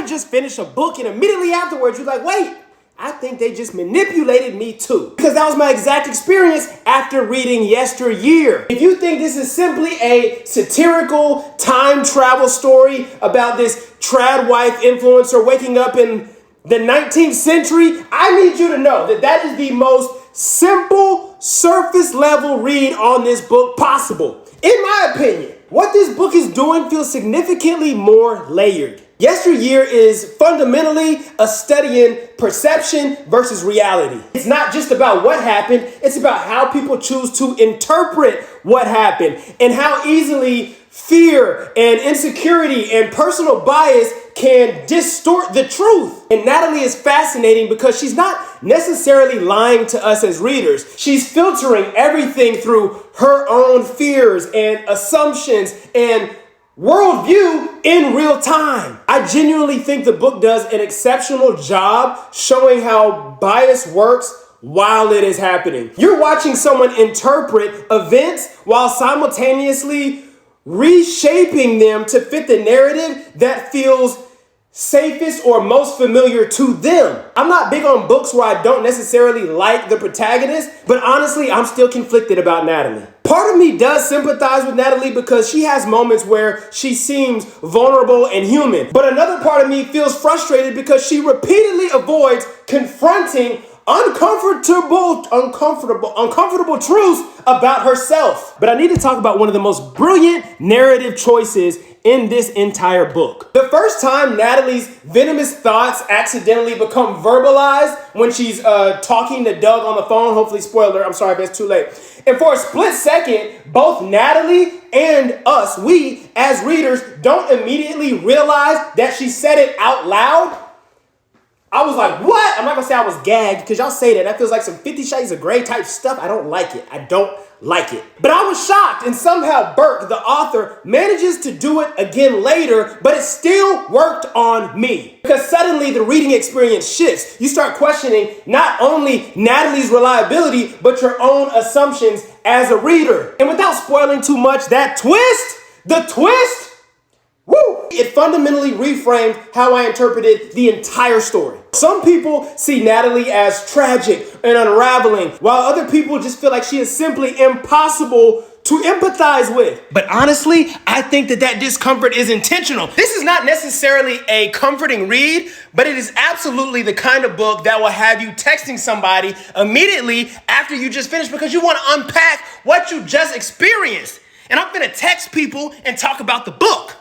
just finished a book and immediately afterwards you're like, wait, I think they just manipulated me too. Because that was my exact experience after reading Yesteryear. If you think this is simply a satirical time travel story about this trad wife influencer waking up in the 19th century, I need you to know that that is the most simple, surface level read on this book possible. In my opinion, what this book is doing feels significantly more layered. Yesteryear is fundamentally a study in perception versus reality. It's not just about what happened, it's about how people choose to interpret what happened and how easily fear and insecurity and personal bias can distort the truth. And Natalie is fascinating because she's not necessarily lying to us as readers. She's filtering everything through her own fears and assumptions and worldview in real time. I genuinely think the book does an exceptional job showing how bias works while it is happening. You're watching someone interpret events while simultaneously reshaping them to fit the narrative that feels safest or most familiar to them. I'm not big on books where I don't necessarily like the protagonist, but honestly, I'm still conflicted about Natalie. Part of me does sympathize with Natalie because she has moments where she seems vulnerable and human. But another part of me feels frustrated because she repeatedly avoids confronting uncomfortable truths about herself. But I need to talk about one of the most brilliant narrative choices in this entire book. The first time Natalie's venomous thoughts accidentally become verbalized when she's talking to Doug on the phone, hopefully spoiler, I'm sorry if it's too late. And for a split second, both Natalie and us, we as readers, don't immediately realize that she said it out loud. I was like, what? I'm not gonna say I was gagged because y'all say that. That feels like some 50 Shades of Grey type stuff. I don't like it. I don't like it. But I was shocked, and somehow Burke, the author, manages to do it again later, but it still worked on me. Because suddenly the reading experience shifts. You start questioning not only Natalie's reliability, but your own assumptions as a reader. And without spoiling too much, the twist, woo! It fundamentally reframed how I interpreted the entire story. Some people see Natalie as tragic and unraveling, while other people just feel like she is simply impossible to empathize with. But honestly, I think that discomfort is intentional. This is not necessarily a comforting read, but it is absolutely the kind of book that will have you texting somebody immediately after you just finished because you want to unpack what you just experienced. And I'm gonna text people and talk about the book.